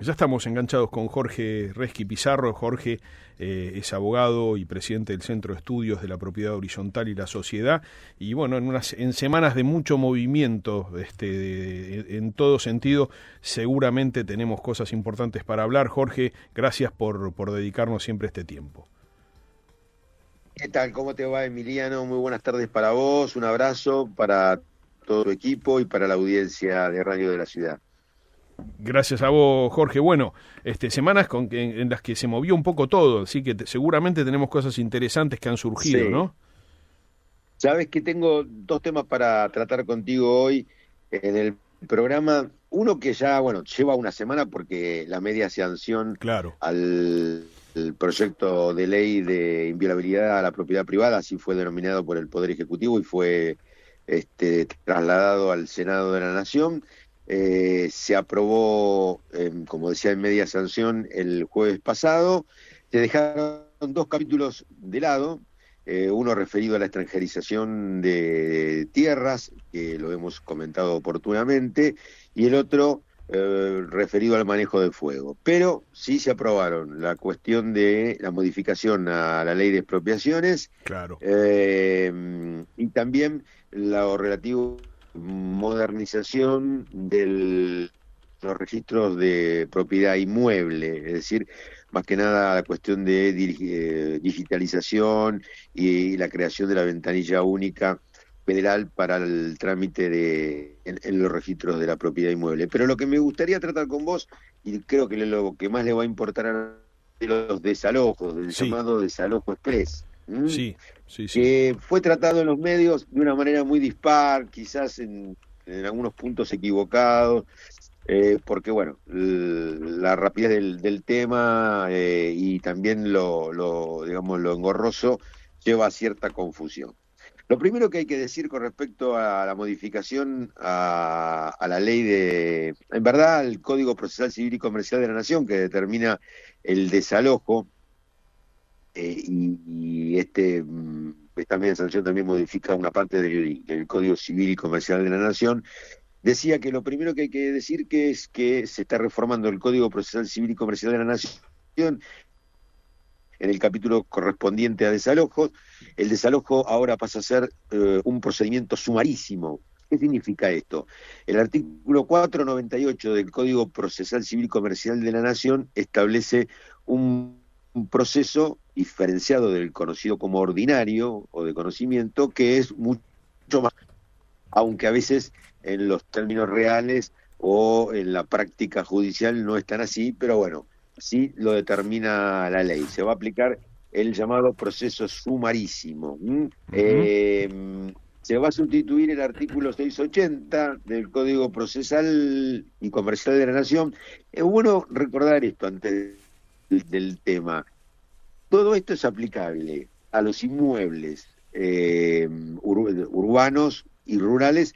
Ya estamos enganchados con Jorge Resqui Pizarro. Jorge es abogado y presidente del Centro de Estudios de la Propiedad Horizontal y la Sociedad. Y bueno, en semanas de mucho movimiento, en todo sentido, seguramente tenemos cosas importantes para hablar. Jorge, gracias por dedicarnos siempre este tiempo. ¿Qué tal? ¿Cómo te va, Emiliano? Muy buenas tardes para vos, un abrazo para todo tu equipo y para la audiencia de Radio de la Ciudad. Gracias a vos, Jorge. Bueno, semanas en las que se movió un poco todo, así que seguramente tenemos cosas interesantes que han surgido, Sí, ¿no? sabes que tengo dos temas para tratar contigo hoy en el programa. Uno que ya, bueno, lleva una semana porque la media sanción Claro. al proyecto de ley de inviolabilidad a la propiedad privada, así fue denominado por el Poder Ejecutivo y fue trasladado al Senado de la Nación. Se aprobó, como decía, en media sanción el jueves pasado. Se dejaron dos capítulos de lado, uno referido a la extranjerización de tierras, que lo hemos comentado oportunamente, y el otro referido al manejo de fuego. Pero sí se aprobaron la cuestión de la modificación a la ley de expropiaciones, Claro. y también lo relativo modernización de los registros de propiedad inmueble, es decir, más que nada la cuestión de digitalización y la creación de la ventanilla única federal para el trámite en los registros de la propiedad inmueble. Pero lo que me gustaría tratar con vos, y creo que lo que más le va a importar a los desalojos, del Sí, llamado desalojo express. sí, sí, sí. Que fue tratado en los medios de una manera muy dispar, quizás en algunos puntos equivocados, porque bueno, la rapidez del tema y también digamos, lo engorroso lleva a cierta confusión. Lo primero que hay que decir con respecto a la modificación a la ley en verdad, al Código Procesal Civil y Comercial de la Nación, que determina el desalojo, esta media sanción también modifica una parte del Código Civil y Comercial de la Nación. Decía que lo primero que hay que decir que es que se está reformando el Código Procesal Civil y Comercial de la Nación en el capítulo correspondiente a desalojos. El desalojo ahora pasa a ser un procedimiento sumarísimo. ¿Qué significa esto? El artículo 498 del Código Procesal Civil y Comercial de la Nación establece un proceso diferenciado del conocido como ordinario o de conocimiento, que es mucho más, aunque a veces en los términos reales o en la práctica judicial no es tan así, pero bueno, así lo determina la ley. Se va a aplicar el llamado proceso sumarísimo. Ujú. Se va a sustituir el artículo 680 del Código Procesal y Comercial de la Nación. Es bueno recordar esto antes del tema. Todo esto es aplicable a los inmuebles urbanos y rurales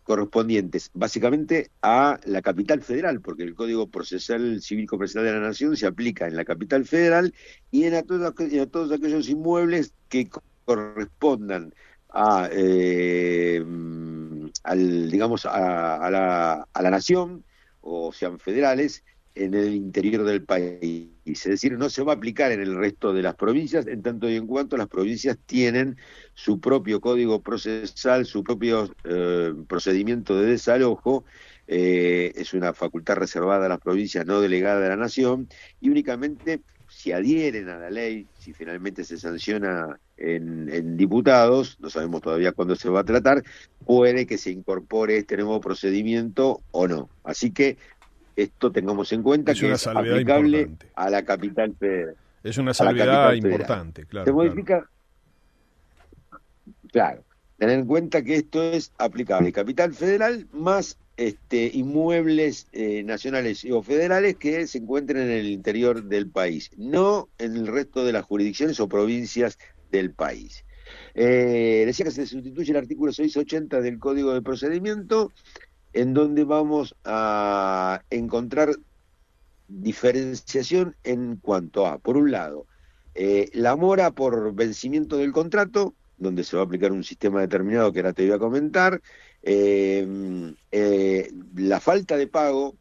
correspondientes básicamente a la capital federal, porque el Código Procesal Civil Comercial de la Nación se aplica en la capital federal y a todos aquellos inmuebles que correspondan digamos, a la nación o sean federales en el interior del país. Es decir, no se va a aplicar en el resto de las provincias, en tanto y en cuanto las provincias tienen su propio código procesal, su propio procedimiento de desalojo. Es una facultad reservada a las provincias, no delegada a la nación, y únicamente si adhieren a la ley, si finalmente se sanciona en diputados, no sabemos todavía cuándo se va a tratar, puede que se incorpore este nuevo procedimiento o no. Así que esto tengamos en cuenta Es que una es salvedad aplicable importante. a la capital federal. Es una A la salvedad capital federal. importante, Se claro, claro. modifica, claro, tener en cuenta que esto es aplicable capital federal más inmuebles nacionales o federales que se encuentren en el interior del país, no en el resto de las jurisdicciones o provincias del país. Decía que se sustituye el artículo 680 del Código de Procedimiento, en donde vamos a encontrar diferenciación en cuanto a, por un lado, la mora por vencimiento del contrato, donde se va a aplicar un sistema determinado que ahora te voy a comentar, la falta de pago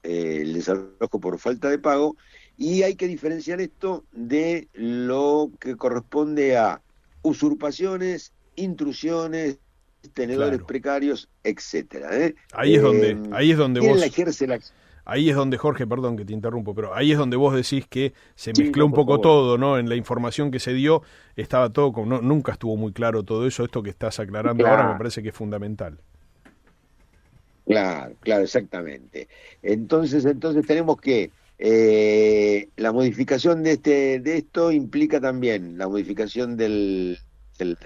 el desalojo por falta de pago, y hay que diferenciar esto de lo que corresponde a usurpaciones, intrusiones, tenedores Claro. precarios, etcétera. Ahí es donde ¿Quién la vos, ejerce la... ahí es donde, Jorge, perdón que te interrumpo, pero ahí es donde vos decís que se Sí, mezcló no, un por poco favor. todo, ¿no? En la información que se dio estaba todo como, nunca estuvo muy claro todo eso. Esto que estás aclarando ahora me Claro, parece que es fundamental. claro, claro, exactamente. Entonces tenemos que la modificación de esto implica también la modificación del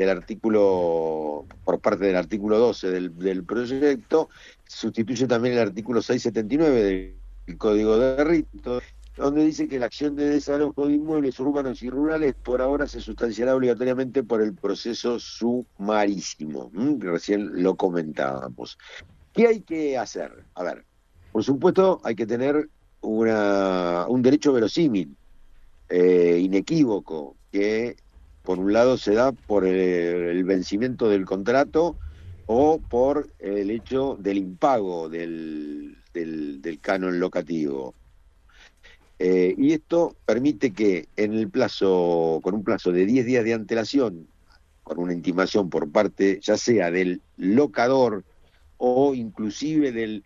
artículo, por parte del artículo 12 del proyecto, sustituye también el artículo 679 del Código de Rito, donde dice que la acción de desalojo de inmuebles urbanos y rurales por ahora se sustanciará obligatoriamente por el proceso sumarísimo. Que recién lo comentábamos. ¿Qué hay que hacer? A ver, por supuesto hay que tener un derecho verosímil, inequívoco, que por un lado se da por el vencimiento del contrato o por el hecho del impago del canon locativo. Y esto permite que con un plazo de 10 días de antelación, con una intimación por parte ya sea del locador o inclusive del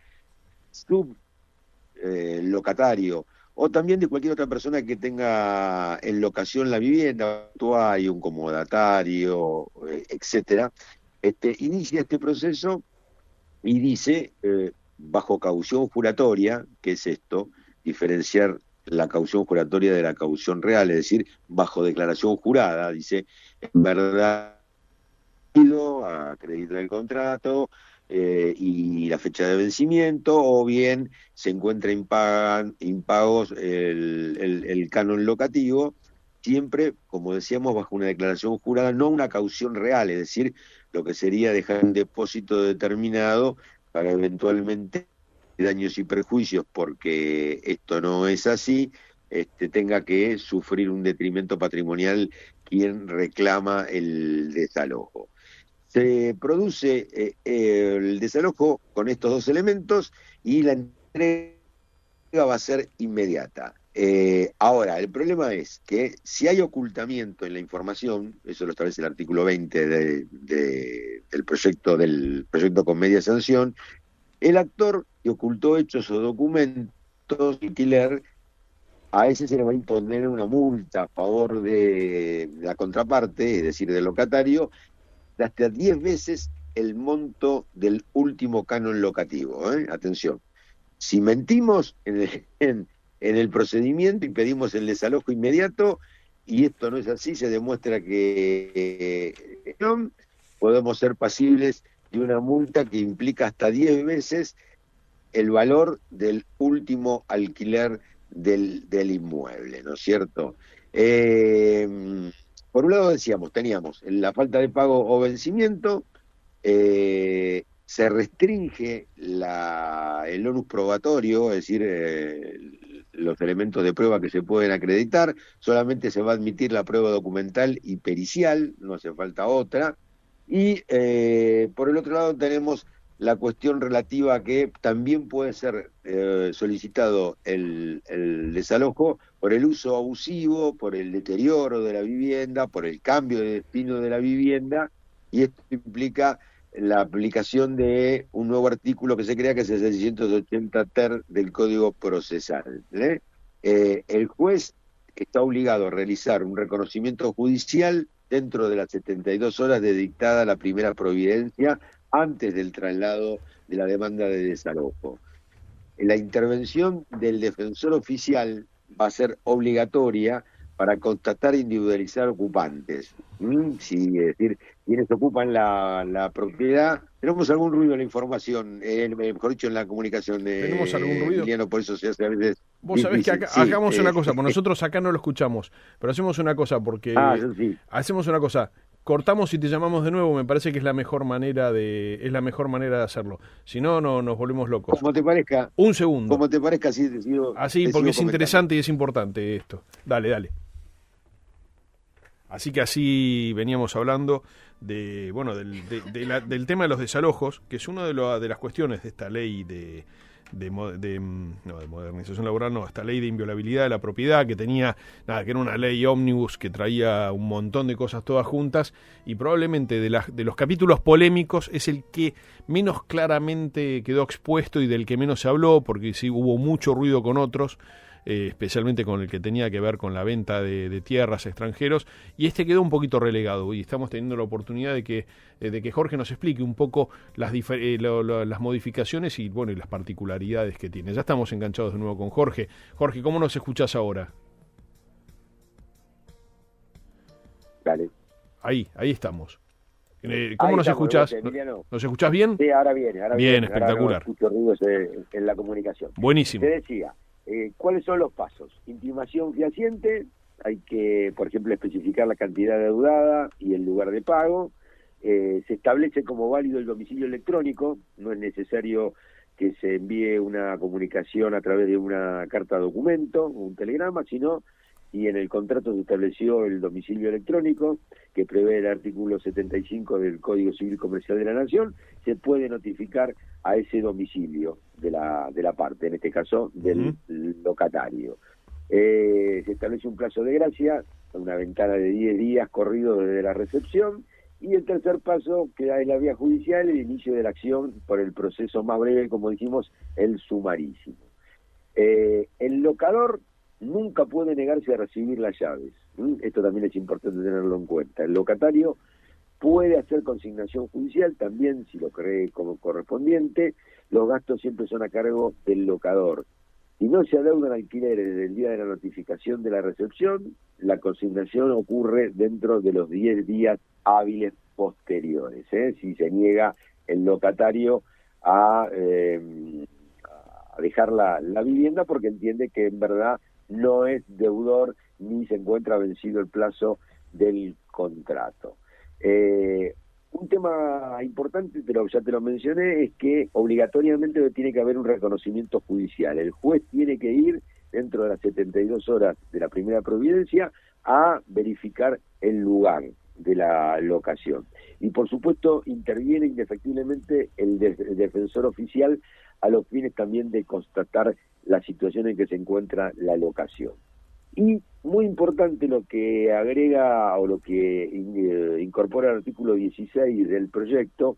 sublocatario, o también de cualquier otra persona que tenga en locación la vivienda, hay un comodatario, etcétera, inicia este proceso y dice, bajo caución juratoria, ¿qué es esto? Diferenciar la caución juratoria de la caución real, es decir, bajo declaración jurada, dice, en verdad acredita el contrato y la fecha de vencimiento, o bien se encuentra impagos el canon locativo, siempre, como decíamos, bajo una declaración jurada, no una caución real, es decir, lo que sería dejar un depósito determinado para eventualmente daños y perjuicios, porque esto no es así, tenga que sufrir un detrimento patrimonial quien reclama el desalojo. Se produce el desalojo con estos dos elementos y la entrega va a ser inmediata. Ahora, el problema es que si hay ocultamiento en la información, eso lo establece el artículo 20 del proyecto con media sanción, el actor que ocultó hechos o documentos de alquiler, a ese se le va a imponer una multa a favor de la contraparte, es decir, del locatario, de hasta 10 veces el monto del último canon locativo. Atención, si mentimos en el procedimiento y pedimos el desalojo inmediato, y esto no es así, se demuestra que no, podemos ser pasibles de una multa que implica hasta 10 veces el valor del último alquiler del inmueble, ¿no es cierto? Por un lado teníamos la falta de pago o vencimiento, se restringe el onus probatorio, es decir, los elementos de prueba que se pueden acreditar, solamente se va a admitir la prueba documental y pericial, no hace falta otra, y por el otro lado tenemos la cuestión relativa a que también puede ser solicitado el desalojo por el uso abusivo, por el deterioro de la vivienda, por el cambio de destino de la vivienda, y esto implica la aplicación de un nuevo artículo que se crea, que es el 680 ter del Código Procesal. El juez está obligado a realizar un reconocimiento judicial dentro de las 72 horas de dictada la primera providencia antes del traslado de la demanda de desalojo. La intervención del defensor oficial va a ser obligatoria para constatar e individualizar ocupantes. Sí, es decir, quienes ocupan la propiedad. Tenemos algún ruido en la información, mejor dicho, en la comunicación, ¿Tenemos algún ruido? Emiliano, por eso se hace a veces Vos sabés que difícil. acá Sí, hagamos una cosa, porque nosotros acá no lo escuchamos, pero hacemos una cosa, porque yo sí. hacemos una cosa, cortamos y te llamamos de nuevo, me parece que es la mejor manera de hacerlo. Si no, no nos volvemos locos. Un segundo. Como te parezca, así te sigo, Así, te porque sigo es comentando. interesante y es importante esto. Dale, dale. Así que así veníamos hablando del tema de los desalojos, que es una de las cuestiones de esta ley de modernización laboral, no, esta ley de inviolabilidad de la propiedad que tenía, que era una ley ómnibus que traía un montón de cosas todas juntas, y probablemente de los capítulos polémicos es el que menos claramente quedó expuesto y del que menos se habló, porque sí hubo mucho ruido con otros, especialmente con el que tenía que ver con la venta de tierras a extranjeros, y este quedó un poquito relegado, y estamos teniendo la oportunidad de que Jorge nos explique un poco las modificaciones y bueno, y las particularidades que tiene. Ya estamos enganchados de nuevo con Jorge. Jorge, ¿cómo nos escuchás ahora? Dale. Ahí estamos. ¿Cómo nos escuchás? ¿Nos escuchás bien? Sí, ahora viene. Bien, espectacular. Ahora no escucho ruidos en la comunicación. Buenísimo. Te decía, ¿cuáles son los pasos? Intimación fehaciente, hay que, por ejemplo, especificar la cantidad deudada y el lugar de pago. Se establece como válido el domicilio electrónico, no es necesario que se envíe una comunicación a través de una carta documento o un telegrama, sino, y en el contrato se estableció el domicilio electrónico, que prevé el artículo 75 del Código Civil Comercial de la Nación, se puede notificar a ese domicilio de la parte, en este caso del locatario. Se establece un plazo de gracia, una ventana de 10 días corrido desde la recepción, y el tercer paso, que es la vía judicial, el inicio de la acción por el proceso más breve, como dijimos, el sumarísimo. El locador nunca puede negarse a recibir las llaves. Esto también es importante tenerlo en cuenta. El locatario puede hacer consignación judicial también, si lo cree como correspondiente. Los gastos siempre son a cargo del locador. Si no se adeudan alquileres desde el día de la notificación de la recepción, la consignación ocurre dentro de los 10 días hábiles posteriores, si se niega el locatario a dejar la vivienda porque entiende que en verdad no es deudor ni se encuentra vencido el plazo del contrato. Un tema importante, ya te lo mencioné, es que obligatoriamente tiene que haber un reconocimiento judicial. El juez tiene que ir dentro de las 72 horas de la primera providencia a verificar el lugar de la locación. Y por supuesto interviene indefectiblemente el defensor oficial a los fines también de constatar la situación en que se encuentra la locación. Y muy importante lo que agrega o lo que incorpora el artículo 16 del proyecto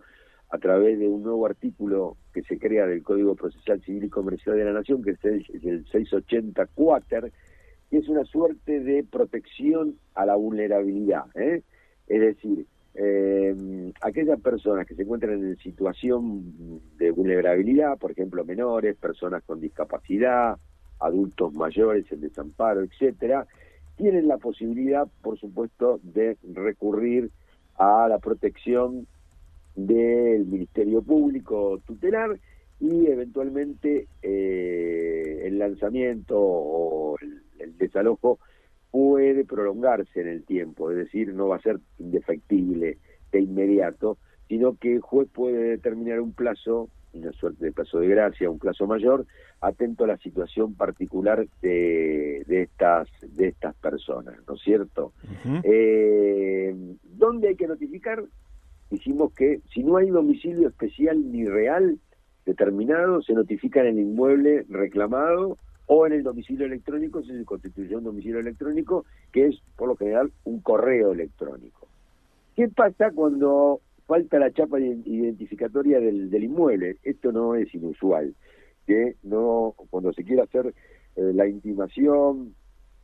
a través de un nuevo artículo que se crea del Código Procesal Civil y Comercial de la Nación, que es el 684, que es una suerte de protección a la vulnerabilidad, Es decir, aquellas personas que se encuentran en situación de vulnerabilidad, por ejemplo menores, personas con discapacidad, adultos mayores en desamparo, etcétera, tienen la posibilidad, por supuesto, de recurrir a la protección del Ministerio Público tutelar y eventualmente el lanzamiento o el desalojo puede prolongarse en el tiempo, es decir, no va a ser indefectible de inmediato, sino que el juez puede determinar un plazo, una suerte de plazo de gracia, un plazo mayor, atento a la situación particular de estas personas, ¿no es cierto? ¿Dónde hay que notificar? Dijimos que si no hay domicilio especial ni real determinado, se notifica en el inmueble reclamado o en el domicilio electrónico, si se constituye un domicilio electrónico, que es por lo general un correo electrónico. ¿Qué pasa cuando falta la chapa identificatoria del inmueble? Esto no es inusual, que no, cuando se quiere hacer la intimación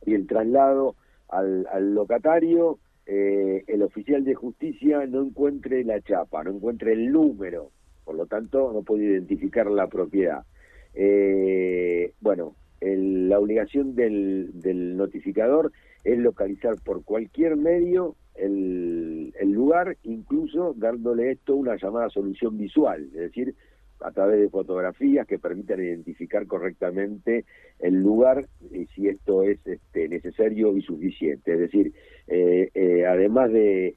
y el traslado al locatario, el oficial de justicia no encuentre la chapa, no encuentre el número, por lo tanto no puede identificar la propiedad. La obligación del notificador es localizar por cualquier medio el lugar, incluso dándole esto una llamada solución visual, es decir, a través de fotografías que permitan identificar correctamente el lugar, si esto es necesario y suficiente. Es decir, además de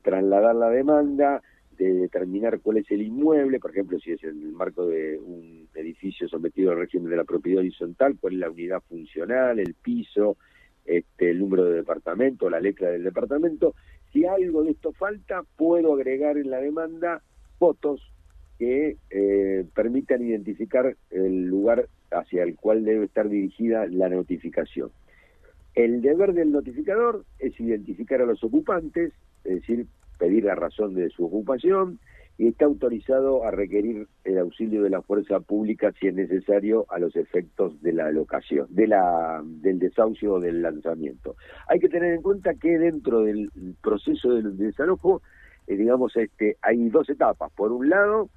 trasladar la demanda, de determinar cuál es el inmueble, por ejemplo, si es en el marco de un edificio sometido al régimen de la propiedad horizontal, cuál es la unidad funcional, el piso, el número de departamento, la letra del departamento. Si algo de esto falta, puedo agregar en la demanda fotos que permitan identificar el lugar hacia el cual debe estar dirigida la notificación. El deber del notificador es identificar a los ocupantes, es decir, pedir la razón de su ocupación, y está autorizado a requerir el auxilio de la fuerza pública si es necesario a los efectos de la alocación, del desahucio o del lanzamiento. Hay que tener en cuenta que dentro del proceso del desalojo, hay dos etapas. Por un lado,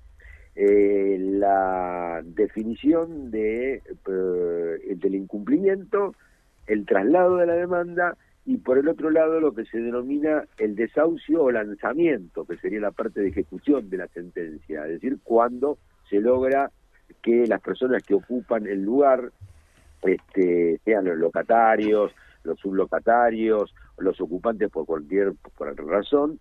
la definición del incumplimiento, el traslado de la demanda, y por el otro lado lo que se denomina el desahucio o lanzamiento, que sería la parte de ejecución de la sentencia, es decir, cuando se logra que las personas que ocupan el lugar, sean los locatarios, los sublocatarios, los ocupantes por cualquier razón,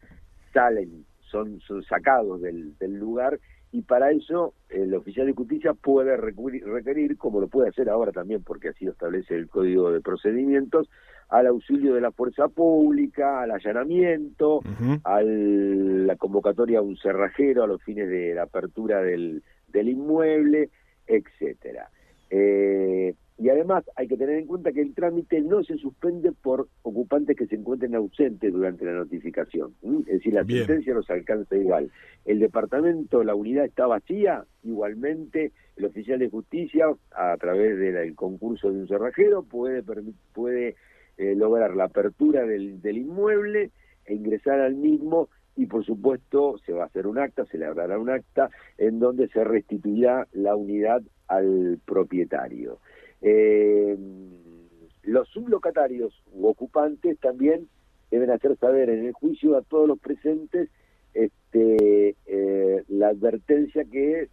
son sacados del lugar, y para eso el oficial de justicia puede requerir, como lo puede hacer ahora también, porque así lo establece el Código de Procedimientos, al auxilio de la fuerza pública, al allanamiento, a la convocatoria a un cerrajero a los fines de la apertura del inmueble, etcétera. Y además hay que tener en cuenta que el trámite no se suspende por ocupantes que se encuentren ausentes durante la notificación. Es decir, la sentencia los alcanza igual. El departamento, la unidad está vacía, igualmente el oficial de justicia, a través del concurso de un cerrajero, puede lograr la apertura del inmueble e ingresar al mismo, y por supuesto se va a hacer un acta, se elaborará un acta en donde se restituirá la unidad al propietario. Los sublocatarios u ocupantes también deben hacer saber en el juicio a todos los presentes la advertencia que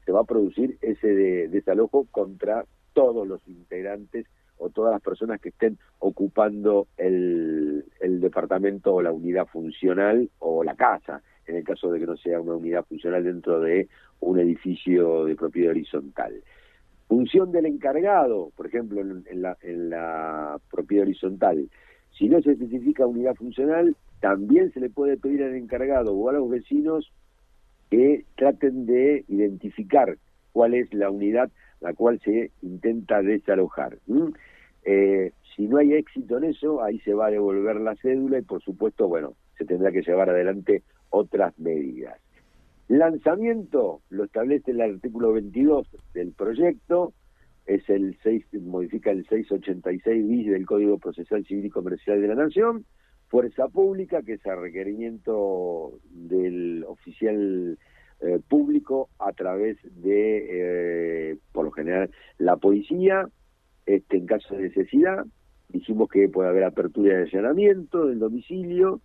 se va a producir ese desalojo contra todos los integrantes o todas las personas que estén ocupando el departamento o la unidad funcional o la casa, en el caso de que no sea una unidad funcional dentro de un edificio de propiedad horizontal. Función del encargado, por ejemplo, en la propiedad horizontal. Si no se especifica unidad funcional, también se le puede pedir al encargado o a los vecinos que traten de identificar cuál es la unidad la cual se intenta desalojar. Si no hay éxito en eso, ahí se va a devolver la cédula y, por supuesto, se tendrá que llevar adelante otras medidas. Lanzamiento lo establece el artículo 22 del proyecto, modifica el 686 bis del Código Procesal Civil y Comercial de la Nación. Fuerza pública, que es a requerimiento del oficial público a través de, por lo general, la policía, en caso de necesidad. Dijimos que puede haber apertura de allanamiento del domicilio.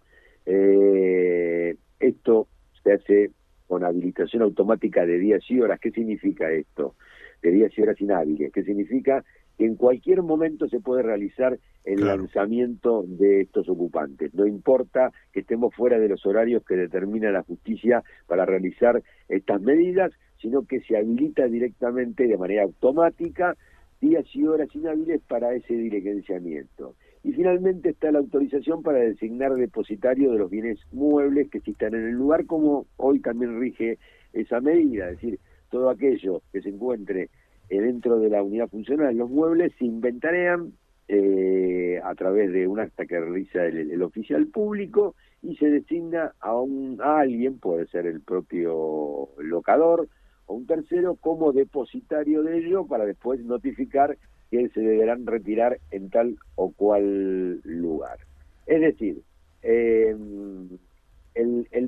Esto se hace con habilitación automática de días y horas. ¿Qué significa esto? De días y horas inhábiles. ¿Qué significa? Que en cualquier momento se puede realizar el lanzamiento de estos ocupantes. No importa que estemos fuera de los horarios que determina la justicia para realizar estas medidas, sino que se habilita directamente de manera automática días y horas inhábiles para ese diligenciamiento. Y finalmente está la autorización para designar depositario de los bienes muebles que existan en el lugar, como hoy también rige esa medida, es decir, todo aquello que se encuentre dentro de la unidad funcional, los muebles se inventarian a través de un acta que realiza el oficial público y se designa a alguien, puede ser el propio locador o un tercero, como depositario de ello para después notificar que se deberán retirar en tal o cual lugar. Es decir, el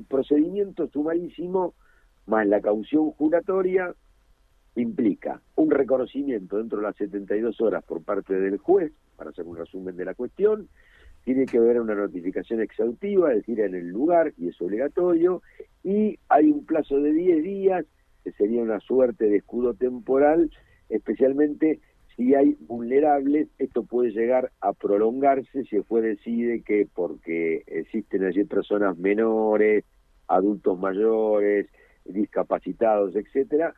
procedimiento sumarísimo más la caución juratoria implica un reconocimiento dentro de las 72 horas por parte del juez, para hacer un resumen de la cuestión. Tiene que haber una notificación exhaustiva, es decir, en el lugar, y es obligatorio, y hay un plazo de 10 días, que sería una suerte de escudo temporal, especialmente si hay vulnerables. Esto puede llegar a prolongarse si el juez decide que porque existen allí personas menores, adultos mayores, discapacitados, etcétera,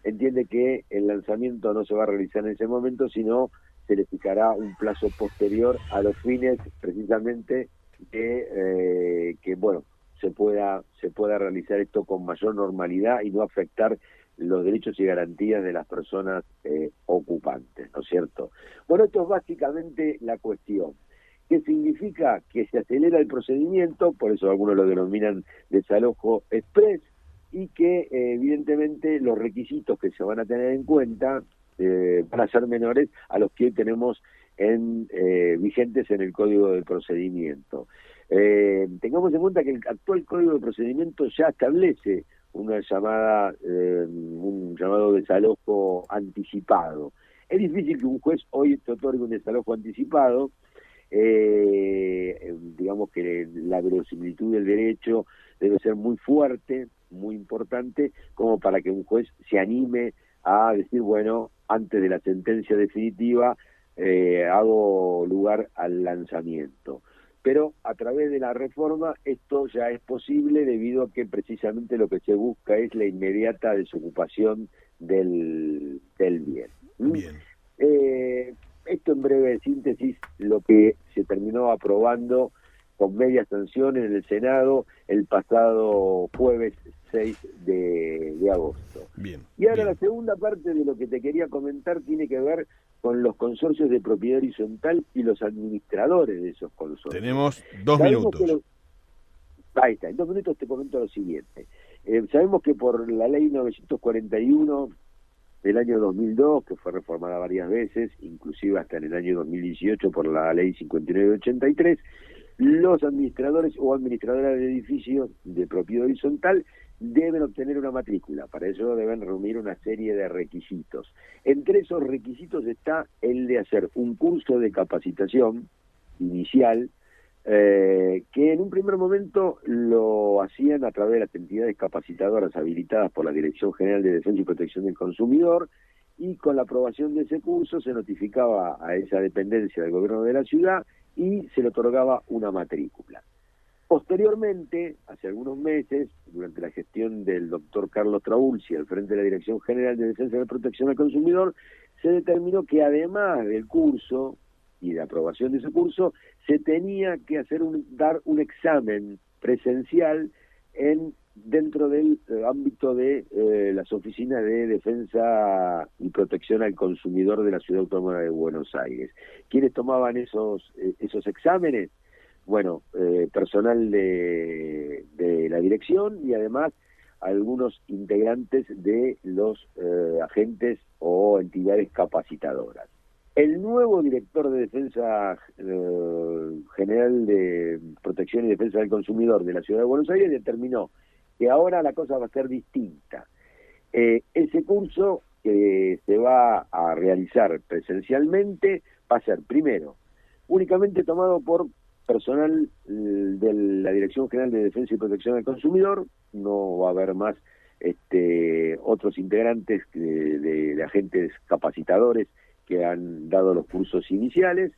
entiende que el lanzamiento no se va a realizar en ese momento, sino se le fijará un plazo posterior a los fines precisamente de que se pueda realizar esto con mayor normalidad y no afectar los derechos y garantías de las personas ocupantes, ¿no es cierto? Bueno, esto es básicamente la cuestión. ¿Qué significa? Que se acelera el procedimiento, por eso algunos lo denominan desalojo express, y que evidentemente los requisitos que se van a tener en cuenta van a ser menores a los que tenemos vigentes en el Código de Procedimiento. Tengamos en cuenta que el actual Código de Procedimiento ya establece un llamado desalojo anticipado. Es difícil que un juez hoy te otorgue un desalojo anticipado, digamos que la verosimilitud del derecho debe ser muy fuerte, muy importante, como para que un juez se anime a decir, bueno, antes de la sentencia definitiva hago lugar al lanzamiento. Pero a través de la reforma esto ya es posible debido a que precisamente lo que se busca es la inmediata desocupación del bien. Bien. Esto en breve síntesis lo que se terminó aprobando con media sanción en el Senado el pasado jueves 6 de agosto. Bien. Y ahora bien. la segunda parte de lo que te quería comentar tiene que ver con los consorcios de propiedad horizontal y los administradores de esos consorcios. Tenemos 2 Sabemos minutos. Ahí está, en 2 minutos te comento lo siguiente. Sabemos que por la ley 941 del año 2002, que fue reformada varias veces, inclusive hasta en el año 2018 por la ley 5983, los administradores o administradoras de edificios de propiedad horizontal deben obtener una matrícula. Para eso deben reunir una serie de requisitos. Entre esos requisitos está el de hacer un curso de capacitación inicial, que en un primer momento lo hacían a través de las entidades capacitadoras habilitadas por la Dirección General de Defensa y Protección del Consumidor, y con la aprobación de ese curso se notificaba a esa dependencia del gobierno de la ciudad y se le otorgaba una matrícula. Posteriormente, hace algunos meses, durante la gestión del doctor Carlos Traulci al frente de la Dirección General de Defensa y Protección del Consumidor, se determinó que además del curso y de aprobación de ese curso, se tenía que dar un examen presencial dentro del ámbito de las oficinas de defensa y protección al consumidor de la Ciudad Autónoma de Buenos Aires. ¿Quiénes tomaban esos exámenes? Bueno, personal de la dirección y además algunos integrantes de los agentes o entidades capacitadoras. El nuevo director de Defensa General de Protección y Defensa del Consumidor de la Ciudad de Buenos Aires determinó que ahora la cosa va a ser distinta. Ese curso que se va a realizar presencialmente va a ser, primero, únicamente tomado por personal de la Dirección General de Defensa y Protección del Consumidor, no va a haber más otros integrantes de agentes capacitadores que han dado los cursos iniciales,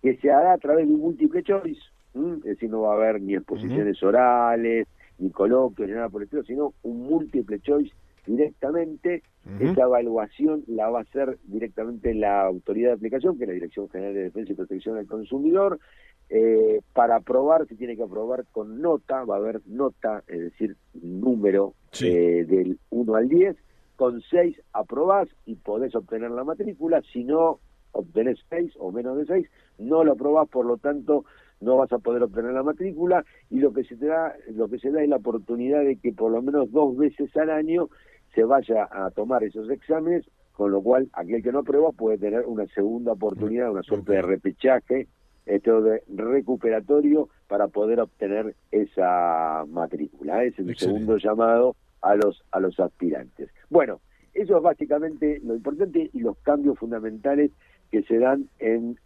que se hará a través de un múltiple choice, es decir, no va a haber ni exposiciones orales, ni coloquios, ni nada por el estilo, sino un múltiple choice directamente. Esa evaluación la va a hacer directamente la autoridad de aplicación, que es la Dirección General de Defensa y Protección del Consumidor. Para aprobar, se tiene que aprobar con nota, va a haber nota, es decir, número del 1 al 10, con 6 aprobás y podés obtener la matrícula. Si no obtenés 6 o menos de 6, no lo aprobás, por lo tanto no vas a poder obtener la matrícula, y lo que se da es la oportunidad de que por lo menos 2 veces al año se vaya a tomar esos exámenes, con lo cual aquel que no aprueba puede tener una segunda oportunidad, una suerte de repechaje, de recuperatorio, para poder obtener esa matrícula. Ese es el segundo llamado a los aspirantes. Bueno, eso es básicamente lo importante y los cambios fundamentales que se dan en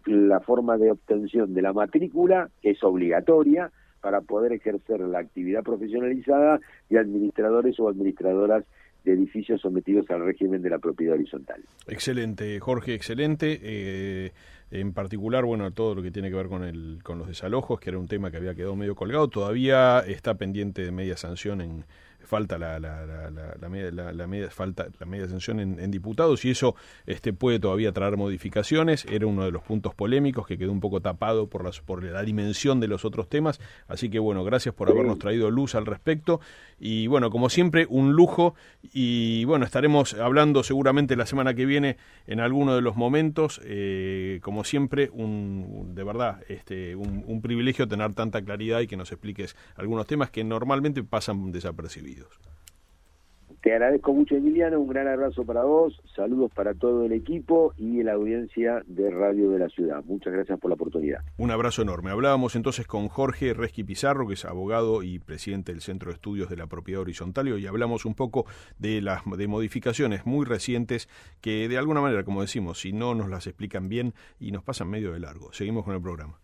la forma de obtención de la matrícula, que es obligatoria para poder ejercer la actividad profesionalizada de administradores o administradoras de edificios sometidos al régimen de la propiedad horizontal. Excelente, Jorge, excelente. En particular, bueno, todo lo que tiene que ver con los desalojos, que era un tema que había quedado medio colgado, todavía está pendiente de media sanción falta la media sanción en diputados, y eso puede todavía traer modificaciones. Era uno de los puntos polémicos que quedó un poco tapado por la dimensión de los otros temas, así que bueno, gracias por habernos traído luz al respecto, y bueno, como siempre, un lujo, y bueno, estaremos hablando seguramente la semana que viene en alguno de los momentos. Como siempre, de verdad, un privilegio tener tanta claridad y que nos expliques algunos temas que normalmente pasan desapercibidos. Te agradezco mucho, Emiliano, un gran abrazo para vos, saludos para todo el equipo y la audiencia de Radio de la Ciudad. Muchas gracias por la oportunidad. Un abrazo enorme. Hablábamos entonces con Jorge Resqui Pizarro, que es abogado y presidente del Centro de Estudios de la Propiedad Horizontal, y hablamos un poco de las modificaciones muy recientes que de alguna manera, como decimos, si no nos las explican bien y nos pasan medio de largo. Seguimos con el programa.